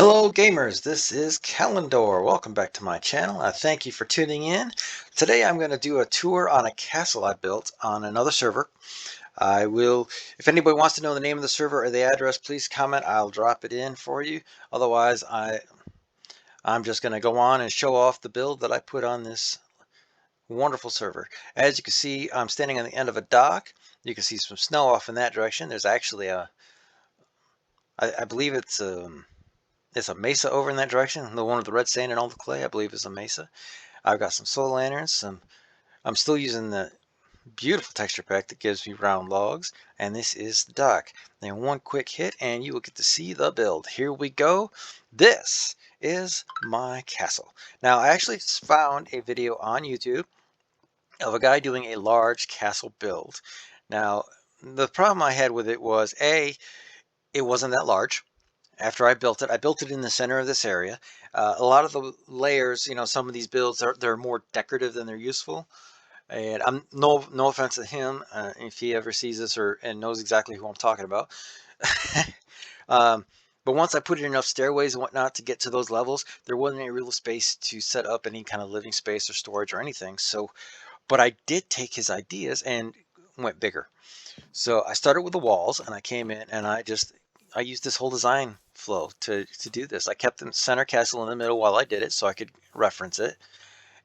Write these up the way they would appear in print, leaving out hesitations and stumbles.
Hello gamers, this is Calendor. Welcome back to my channel. I thank you for tuning in. Today I'm going to do a tour on a castle I built on another server. If anybody wants to know the name of the server or the address, please comment. I'll drop it in for you. Otherwise, I'm just going to go on and show off the build that I put on this wonderful server. As you can see, I'm standing on the end of a dock. You can see some snow off in that direction. There's actually I believe it's a mesa over in that direction. The one with the red sand and all the clay, I believe, is a mesa. I've got some solar lanterns. I'm still using the beautiful texture pack that gives me round logs. And this is the dock. Then one quick hit and you will get to see the build. Here we go. This is my castle. Now, I actually found a video on YouTube of a guy doing a large castle build. Now, the problem I had with it was, A, it wasn't that large. After I built it in the center of this area. A lot of the layers, some of these builds they're more decorative than they're useful. And I'm no offense to him if he ever sees this and knows exactly who I'm talking about. um, but once I put in enough stairways and whatnot to get to those levels, there wasn't any real space to set up any kind of living space or storage or anything. So, but I did take his ideas and went bigger. So I started with the walls and I came in and I used this whole design flow to do this. I kept the center castle in the middle while I did it so I could reference it.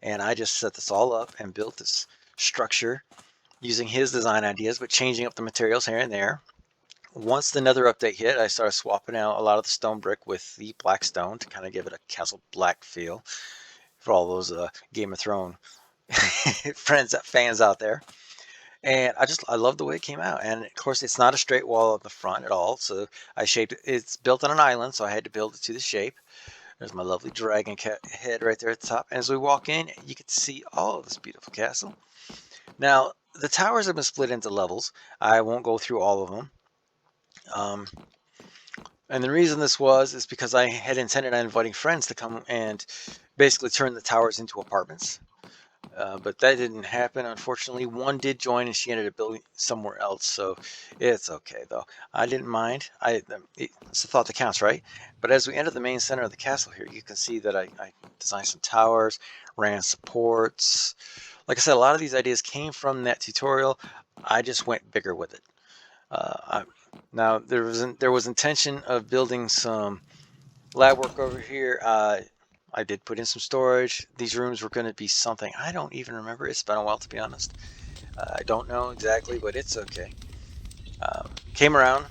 And I just set this all up and built this structure using his design ideas, but changing up the materials here and there. Once the Nether update hit, I started swapping out a lot of the stone brick with the black stone to kind of give it a castle black feel for all those Game of Thrones fans out there. And I love the way it came out. And of course, it's not a straight wall at the front at all. So I shaped it. It's built on an island, so I had to build it to the shape. There's my lovely dragon head right there at the top. And as we walk in, you can see all of this beautiful castle. Now, the towers have been split into levels. I won't go through all of them. And the reason this is because I had intended on inviting friends to come and basically turn the towers into apartments. But that didn't happen, unfortunately. One did join, and she ended up building somewhere else, so it's okay, though. I didn't mind. It's the thought that counts, right? But as we enter the main center of the castle here, you can see that I designed some towers, ran supports. Like I said, a lot of these ideas came from that tutorial. I just went bigger with it. Now, there was intention of building some lab work over here. I did put in some storage. These rooms were going to be something. I don't even remember. It's been a while, to be honest. I don't know exactly, but it's okay. Came around.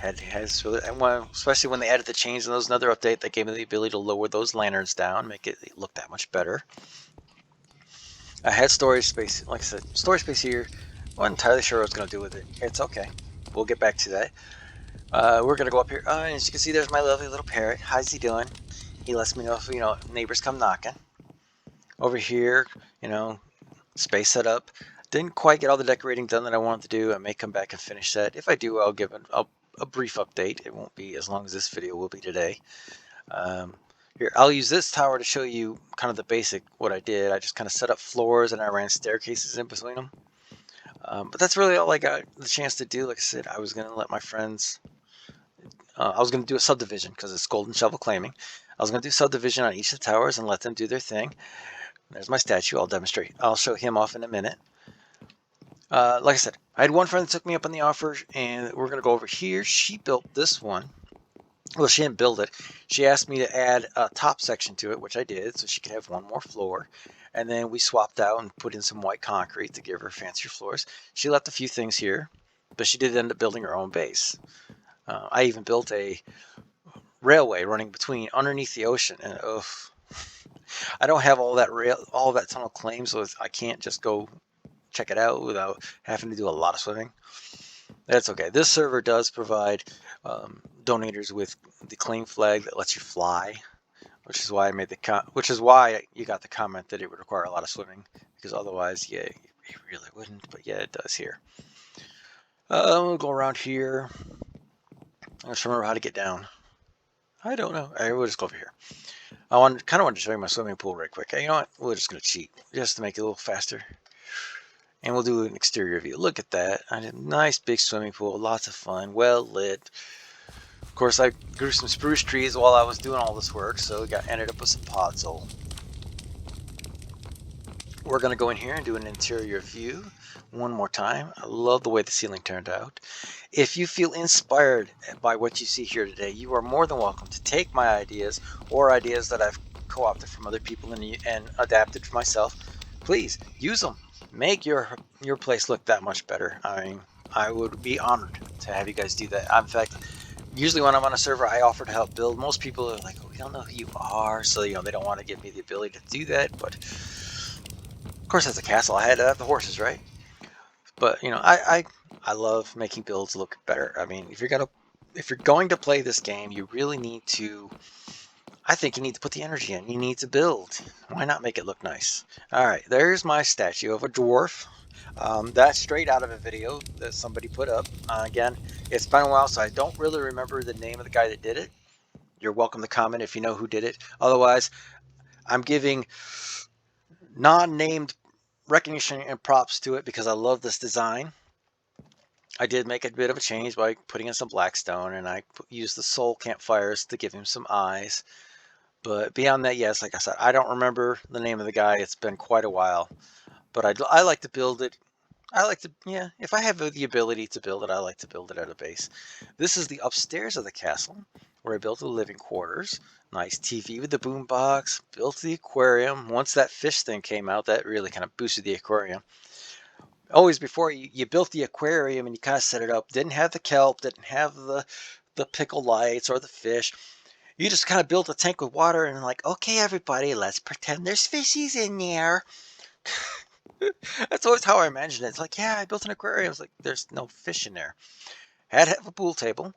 Especially when they added the chains and those another update that gave me the ability to lower those lanterns down, make it look that much better. I had storage space. Like I said, storage space here. Wasn't entirely sure what I was going to do with it. It's okay. We'll get back to that. We're going to go up here. As you can see, there's my lovely little parrot. How's he doing? He lets me know if, neighbors come knocking. Over here, space set up. Didn't quite get all the decorating done that I wanted to do. I may come back and finish that. If I do, I'll give a brief update. It won't be as long as this video will be today. Here, I'll use this tower to show you kind of the basic what I did. I just kind of set up floors and I ran staircases in between them. But that's really all I got the chance to do. Like I said, I was going to let my friends... I was going to do a subdivision because it's golden shovel claiming. I was going to do subdivision on each of the towers and let them do their thing. There's my statue. I'll show him off in a minute. Like I said, I had one friend that took me up on the offer, and we're going to go over here. She built this one. Well, she didn't build it. She asked me to add a top section to it, which I did, so she could have one more floor. And then we swapped out and put in some white concrete to give her fancier floors. She left a few things here, but she did end up building her own base. I even built a railway running underneath the ocean, and I don't have all that tunnel claim, so I can't just go check it out without having to do a lot of swimming. That's okay. This server does provide donators with the claim flag that lets you fly, which is why you got the comment that it would require a lot of swimming, because otherwise, yeah, it really wouldn't. But yeah, it does here. We'll go around here. I just remember how to get down. I don't know. We'll just go over here. I kind of wanted to show you my swimming pool right quick. You know what? We're just going to cheat just to make it a little faster. And we'll do an exterior view. Look at that. I had a nice big swimming pool. Lots of fun. Well lit. Of course, I grew some spruce trees while I was doing all this work, so ended up with some podzol. We're going to go in here and do an interior view one more time. I love the way the ceiling turned out. If you feel inspired by what you see here today, you are more than welcome to take my ideas or ideas that I've co-opted from other people and adapted for myself. Please use them. Make your place look that much better. I mean, I would be honored to have you guys do that. In fact, usually when I'm on a server, I offer to help build. Most people are like, oh, we don't know who you are, so they don't want to give me the ability to do that. But of course, as a castle, I had to have the horses, right? But I love making builds look better. I mean, if you're going to play this game, you really need to. I think you need to put the energy in. You need to build. Why not make it look nice? All right, there's my statue of a dwarf. That's straight out of a video that somebody put up. Again, it's been a while, so I don't really remember the name of the guy that did it. You're welcome to comment if you know who did it. Otherwise, I'm giving non-named recognition and props to it because I love this design. I did make a bit of a change by putting in some blackstone, and I used the soul campfires to give him some eyes. But beyond that, yes, like I said, I don't remember the name of the guy. It's been quite a while. But I like to build it. I like to, yeah, if I have the ability to build it, I like to build it at a base. This is the upstairs of the castle, where I built the living quarters. Nice TV with the boombox. Built the aquarium. Once that fish thing came out, that really kind of boosted the aquarium. Always before you built the aquarium and you kind of set it up, didn't have the kelp, didn't have the pickle lights or the fish. You just kind of built a tank with water and like, okay, everybody, let's pretend there's fishies in there. That's always how I imagine it. It's like, yeah, I built an aquarium. It's like, there's no fish in there. Had to have a pool table.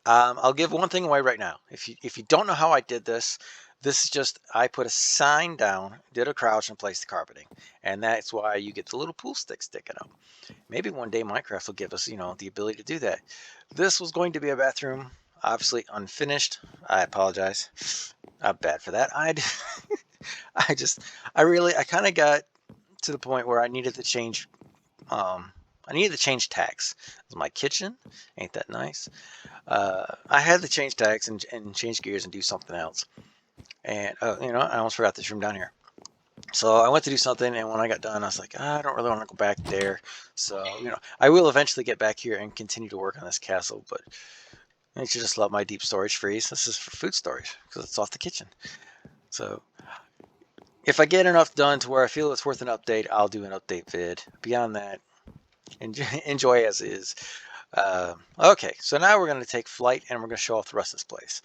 I'll give one thing away right now. If you don't know how I did this, this is just I put a sign down, did a crouch, and placed the carpeting, and that's why you get the little pool stick sticking up. Maybe one day Minecraft will give us, the ability to do that. This was going to be a bathroom, obviously unfinished. I apologize. I'm bad for that. I just, I kind of got to the point where I needed to change. I needed to change tags. It was my kitchen. Ain't that nice? I had to change tags and change gears and do something else. And I almost forgot this room down here. So I went to do something, and when I got done, I was like, I don't really want to go back there. So I will eventually get back here and continue to work on this castle. But I should just let my deep storage freeze. This is for food storage because it's off the kitchen. So if I get enough done to where I feel it's worth an update, I'll do an update vid. Beyond that, enjoy as is. Okay, so now we're going to take flight and we're going to show off the rest of this place.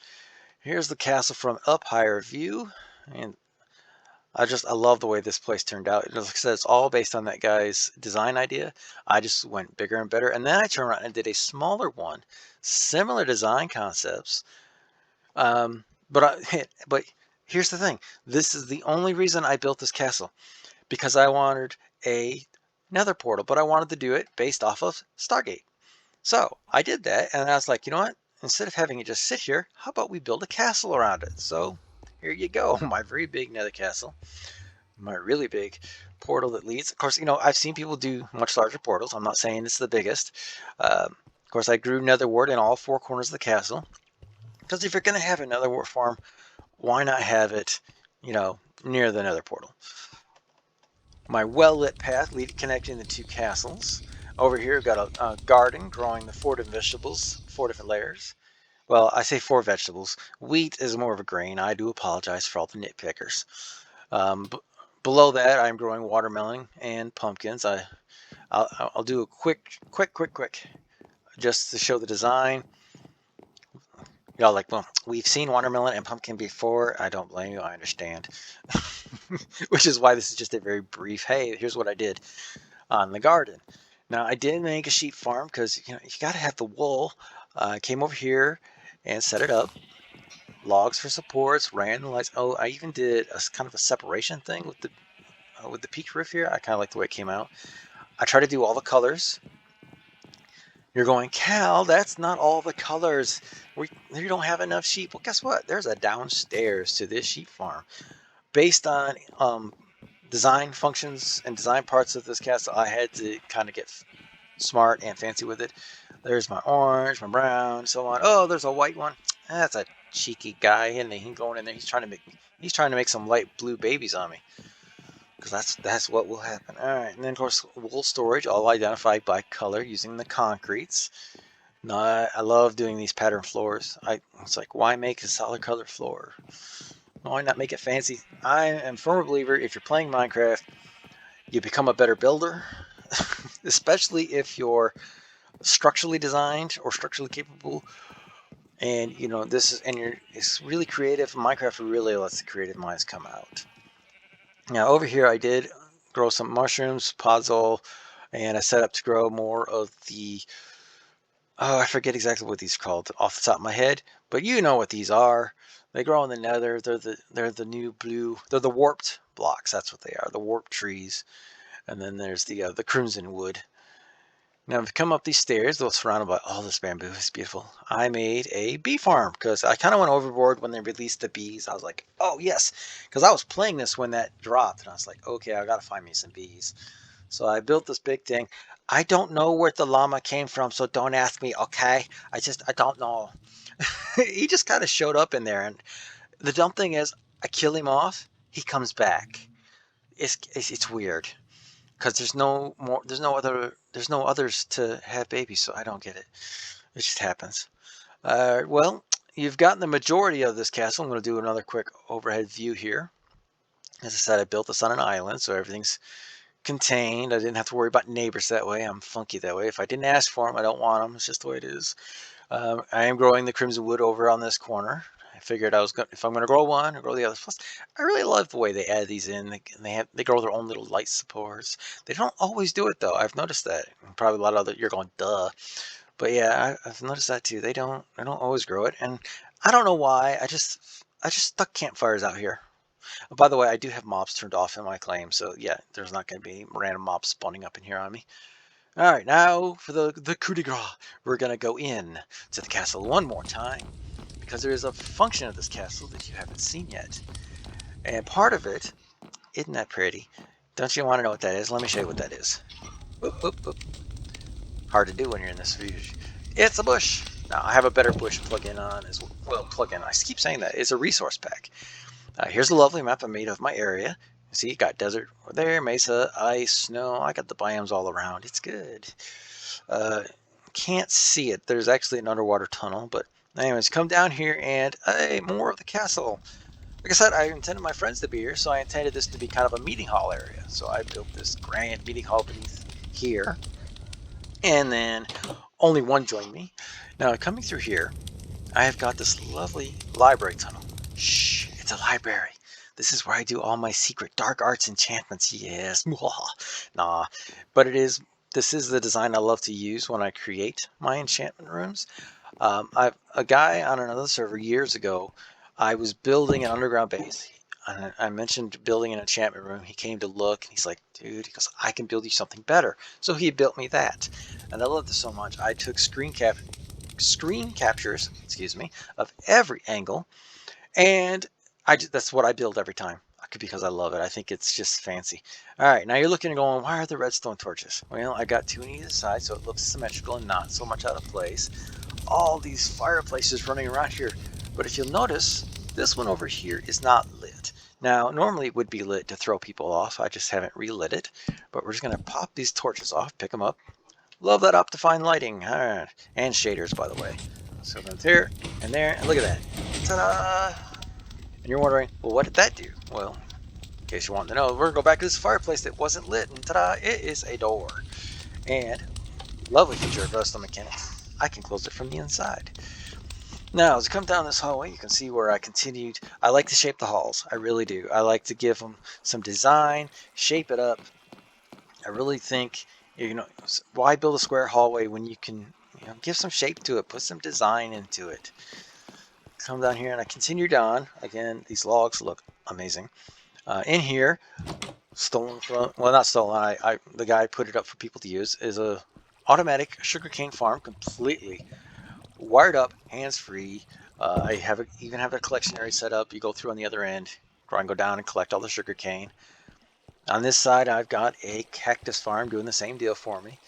Here's the castle from up higher view, and I love the way this place turned out. Like I said, it's all based on that guy's design idea. I just went bigger and better, and then I turned around and did a smaller one, similar design concepts. But but here's the thing: this is the only reason I built this castle, because I wanted a nether portal, but I wanted to do it based off of Stargate. So I did that, and I was like, you know what? Instead of having it just sit here, how about we build a castle around it? So here you go, my very big nether castle, my really big portal that leads. Of course, I've seen people do much larger portals. I'm not saying it's the biggest. Of course, I grew nether wart in all four corners of the castle, because if you're going to have a nether wart farm, why not have it, near the nether portal? My well-lit path connecting the two castles. Over here, we've got a garden growing the 4 different vegetables, 4 different layers. Well, I say 4 vegetables. Wheat is more of a grain. I do apologize for all the nitpickers. Below that, I'm growing watermelon and pumpkins. I'll do a quick, just to show the design. Well, we've seen watermelon and pumpkin before. I don't blame you. I understand. Which is why this is just a very brief, hey, here's what I did on the garden. Now, I did make a sheep farm because, you got to have the wool. I came over here and set it up. Logs for supports, ran the lights. Oh, I even did a kind of a separation thing with the peak roof here. I kind of like the way it came out. I try to do all the colors. You're going, Cal, that's not all the colors. We don't have enough sheep. Well, guess what? There's a downstairs to this sheep farm. Based on design functions and design parts of this castle, I had to kind of get smart and fancy with it. There's my orange, my brown, so on. Oh, there's a white one. That's a cheeky guy, and he's going in there. He's trying to make some light blue babies on me, because that's what will happen. All right, and then of course wool storage, all identified by color using the concretes. No, I love doing these pattern floors. It's like, why make a solid color floor? Why not make it fancy? I am a firm believer, if you're playing Minecraft, you become a better builder, especially if you're structurally designed or structurally capable. And it's really creative. Minecraft really lets the creative minds come out. Now over here, I did grow some mushrooms, podzol, and I set up to grow more of the, oh, I forget exactly what these are called off the top of my head, but you know what these are. They grow in the nether. They're the new blue. They're the warped blocks. That's what they are. The warped trees. And then there's the crimson wood. Now, if you come up these stairs, they're surrounded by all this bamboo. It's beautiful. I made a bee farm because I kind of went overboard when they released the bees. I was like, oh, yes, because I was playing this when that dropped. And I was like, okay, I got to find me some bees. So I built this big thing. I don't know where the llama came from, so don't ask me, okay? I don't know. He just kind of showed up in there. And the dumb thing is, I kill him off, he comes back. It's weird. Because there's no others to have babies, so I don't get it. It just happens. Well, you've gotten the majority of this castle. I'm going to do another quick overhead view here. As I said, I built this on an island, so everything's contained. I didn't have to worry about neighbors that way. I'm funky that way. If I didn't ask for them, I don't want them. It's just the way it is. I am growing the crimson wood over on this corner. I figured if I'm going to grow one, or grow the other. Plus, I really love the way they add these in. They grow their own little light supports. They don't always do it though. I've noticed that. Probably a lot of other, you're going duh, but yeah, I've noticed that too. They don't always grow it, and I don't know why. I just stuck campfires out here. Oh, by the way, I do have mobs turned off in my claim, so yeah, there's not going to be any random mobs spawning up in here on me. All right, now for the coup de grace, we're going to go in to the castle one more time, because there is a function of this castle that you haven't seen yet. And part of it, isn't that pretty? Don't you want to know what that is? Let me show you what that is. Whoop, whoop, whoop. Hard to do when you're in this view. It's a bush. Now, I have a better bush plug-in on as well. Plug-in, I keep saying that. It's a resource pack. Here's a lovely map I made of my area. See, you got desert over there, mesa, ice, snow. I got the biomes all around. It's good. Can't see it. There's actually an underwater tunnel, but anyways, come down here and more of the castle. Like I said, I intended my friends to be here, so I intended this to be kind of a meeting hall area. So I built this grand meeting hall beneath here, and then only one joined me. Now coming through here, I have got this lovely library tunnel. Shh, it's a library. This is where I do all my secret dark arts enchantments. Yes, nah, but this is the design I love to use when I create my enchantment rooms. A guy on another server years ago, I was building an underground base. And I mentioned building an enchantment room. He came to look, and he's like, dude, he goes, I can build you something better. So he built me that. And I loved it so much. I took screen captures, excuse me, of every angle, and that's what I build every time because I love it. I think it's just fancy. All right, now you're looking and going, why are there redstone torches? Well, I got two on either side, so it looks symmetrical and not so much out of place. All these fireplaces running around here, but if you'll notice, this one over here is not lit. Now, normally it would be lit to throw people off. I just haven't relit it, but we're just going to pop these torches off, pick them up. Love that Optifine lighting. All right. And shaders, by the way. So that's here and there, and look at that. Ta-da! And you're wondering, well, what did that do? Well, in case you want to know, we're going to go back to this fireplace that wasn't lit, and ta-da, it is a door. And lovely feature of redstone mechanics, I can close it from the inside. Now, as I come down this hallway, you can see where I continued. I like to shape the halls. I really do. I like to give them some design, shape it up. I really think, why build a square hallway when you can, give some shape to it, put some design into it. Come down here and I continue down. Again, these logs look amazing. In here, stolen from, well, not stolen, the guy put it up for people to use, is a automatic sugarcane farm, completely wired up, hands-free. I even have a collection area set up. You go through on the other end, go down and collect all the sugarcane. On this side, I've got a cactus farm doing the same deal for me.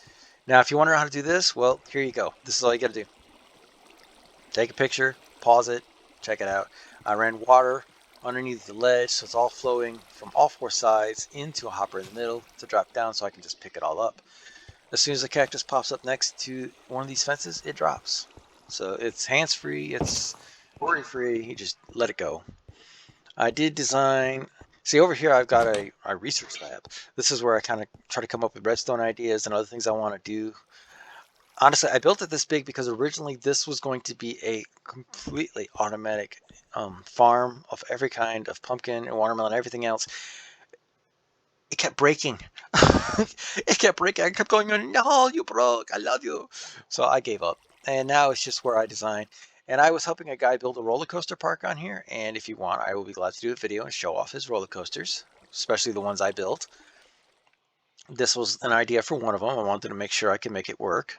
Now, if you wonder how to do this, well, here you go. This is all you got to do. Take a picture, pause it, check it out. I ran water underneath the ledge, so it's all flowing from all four sides into a hopper in the middle to drop down so I can just pick it all up. As soon as the cactus pops up next to one of these fences, it drops. So it's hands-free, it's worry-free, you just let it go. I did design, see over here I've got a research lab. This is where I kind of try to come up with redstone ideas and other things I want to do. Honestly, I built it this big because originally this was going to be a completely automatic farm of every kind of pumpkin and watermelon and everything else. It kept breaking. It kept breaking. I kept going, no, you broke. I love you. So I gave up. And now it's just where I design. And I was helping a guy build a roller coaster park on here. And if you want, I will be glad to do a video and show off his roller coasters, especially the ones I built. This was an idea for one of them. I wanted to make sure I could make it work.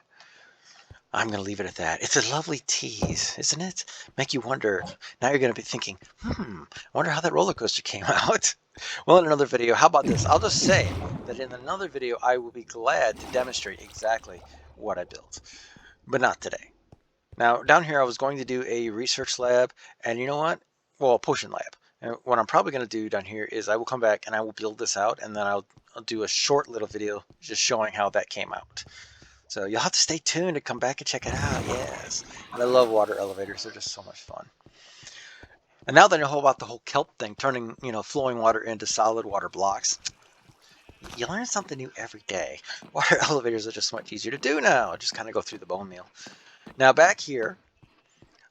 I'm going to leave it at that. It's a lovely tease, isn't it? Make you wonder. Now you're going to be thinking, I wonder how that roller coaster came out. Well, in another video, how about this? I'll just say that in another video, I will be glad to demonstrate exactly what I built, but not today. Now, down here, I was going to do a research lab, and you know what? Well, a potion lab. And what I'm probably going to do down here is I will come back and I will build this out, and then I'll do a short little video just showing how that came out. So you'll have to stay tuned to come back and check it out. Yes. And I love water elevators. They're just so much fun. And now that I know about the whole kelp thing, turning, flowing water into solid water blocks, you learn something new every day. Water elevators are just much easier to do now. Just kind of go through the bone meal. Now back here,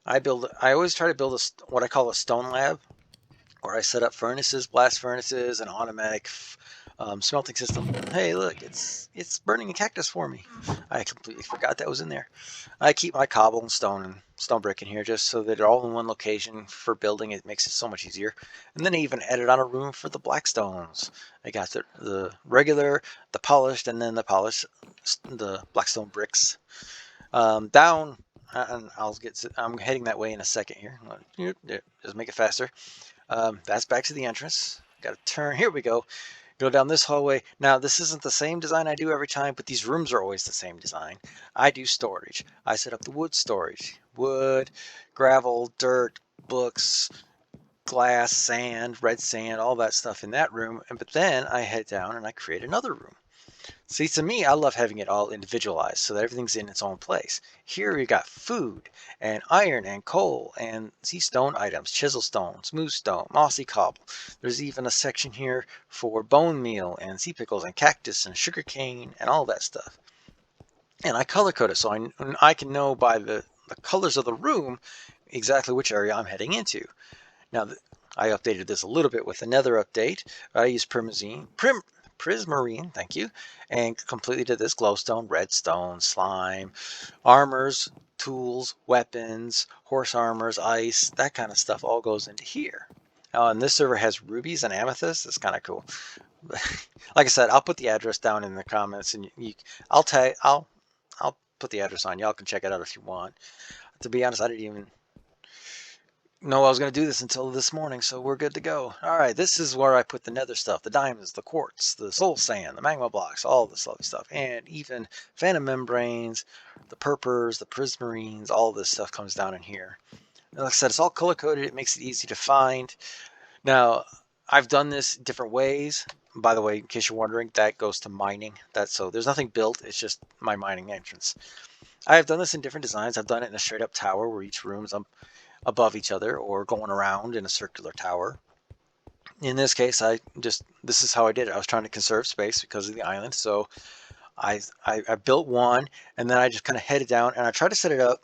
I always try to build what I call a stone lab, where I set up furnaces, blast furnaces, an automatic smelting system. Hey, look, it's burning a cactus for me. I completely forgot that was in there. I keep my cobble and stone brick in here just so that they're all in one location for building. It makes it so much easier. And then I even added on a room for the black stones. I got the regular, the polished, and then the blackstone bricks. Down, and I'm heading that way in a second here. Just make it faster. That's back to the entrance. Got to turn. Here we go. Go down this hallway. Now, this isn't the same design I do every time, but these rooms are always the same design. I do storage. I set up the wood storage. Wood, gravel, dirt, books, glass, sand, red sand, all that stuff in that room. But then I head down and I create another room. See, to me, I love having it all individualized so that everything's in its own place. Here we got food and iron and coal and stone items, chisel stone, smooth stone, mossy cobble. There's even a section here for bone meal and sea pickles and cactus and sugar cane and all that stuff. And I color code it so I can know by the colors of the room exactly which area I'm heading into. Now, I updated this a little bit with another update. I used Prismarine, thank you, and completely did this glowstone, redstone, slime, armors, tools, weapons, horse armors, ice, that kind of stuff all goes into here. And this server has rubies and amethysts. It's kind of cool. Like I said, I'll put the address down in the comments, and I'll put the address on. Y'all can check it out if you want. To be honest, I didn't even know I was going to do this until this morning, so we're good to go. All right, this is where I put the nether stuff, the diamonds, the quartz, the soul sand, the magma blocks, all this lovely stuff, and even phantom membranes, the purpurs, the prismarines, all this stuff comes down in here. And like I said, it's all color-coded. It makes it easy to find. Now, I've done this different ways. By the way, in case you're wondering, that goes to mining. So there's nothing built. It's just my mining entrance. I have done this in different designs. I've done it in a straight-up tower where each room's above each other or going around in a circular tower. In this case, this is how I did it. I was trying to conserve space because of the island, so I built one, and then I just kind of headed down, and I tried to set it up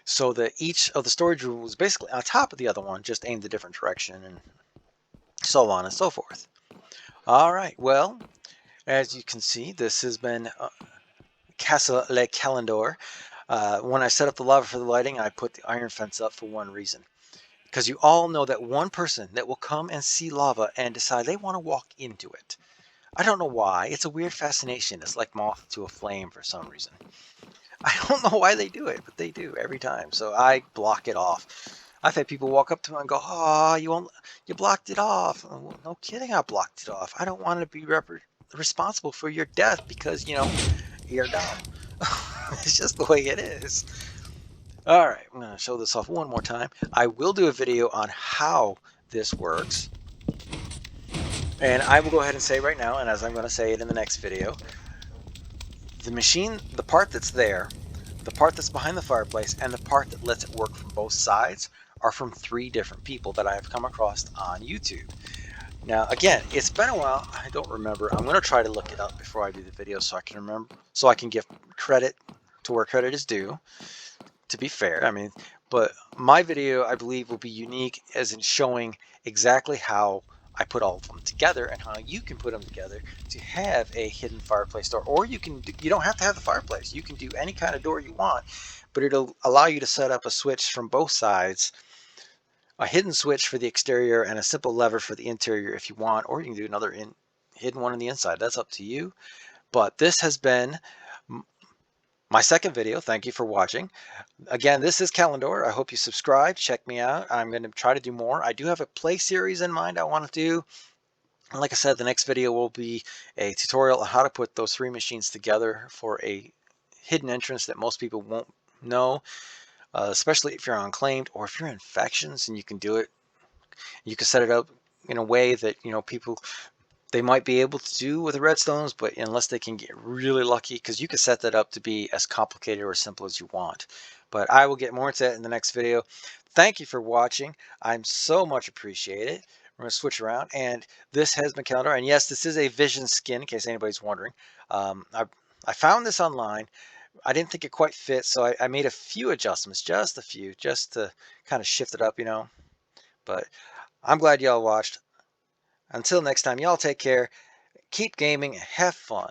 so that each of the storage room was basically on top of the other one, just aimed a different direction, and so on and so forth. All right, well, as you can see, this has been Casa Le Calendor. When I set up the lava for the lighting, I put the iron fence up for one reason. Because you all know that one person that will come and see lava and decide they want to walk into it. I don't know why. It's a weird fascination. It's like moth to a flame for some reason. I don't know why they do it, but they do every time. So I block it off. I've had people walk up to me and go, "Oh, you blocked it off." Well, no kidding, I blocked it off. I don't want to be responsible for your death because you're dumb. It's just the way it is. All right, I'm going to show this off one more time. I will do a video on how this works. And I will go ahead and say right now, and as I'm going to say it in the next video, the machine, the part that's there, the part that's behind the fireplace, and the part that lets it work from both sides are from 3 different people that I have come across on YouTube. Now, again, it's been a while. I don't remember. I'm going to try to look it up before I do the video so I can remember, so I can give credit to where credit is due, to be fair. I mean, but my video, I believe, will be unique as in showing exactly how I put all of them together and how you can put them together to have a hidden fireplace door. Or you don't have to have the fireplace. You can do any kind of door you want, but it'll allow you to set up a switch from both sides, a hidden switch for the exterior and a simple lever for the interior if you want, or you can do another hidden one on the inside. That's up to you. But this has been my second video. Thank you for watching. Again, this is Calendar. I hope you subscribe. Check me out. I'm going to try to do more. I do have a play series in mind I want to do. And like I said, the next video will be a tutorial on how to put those 3 machines together for a hidden entrance that most people won't know, especially if you're unclaimed or if you're in factions and you can do it. You can set it up in a way that, people, they might be able to do with the redstones, but unless they can get really lucky, because you can set that up to be as complicated or as simple as you want. But I will get more into that in the next video. Thank you for watching. I'm so much appreciated. We're going to switch around, and this has been Calendar. And yes, this is a vision skin, in case anybody's wondering. I found this online. I didn't think it quite fit, so I made a few adjustments, just a few, just to kind of shift it up, But I'm glad y'all watched. Until next time, y'all take care, keep gaming, have fun.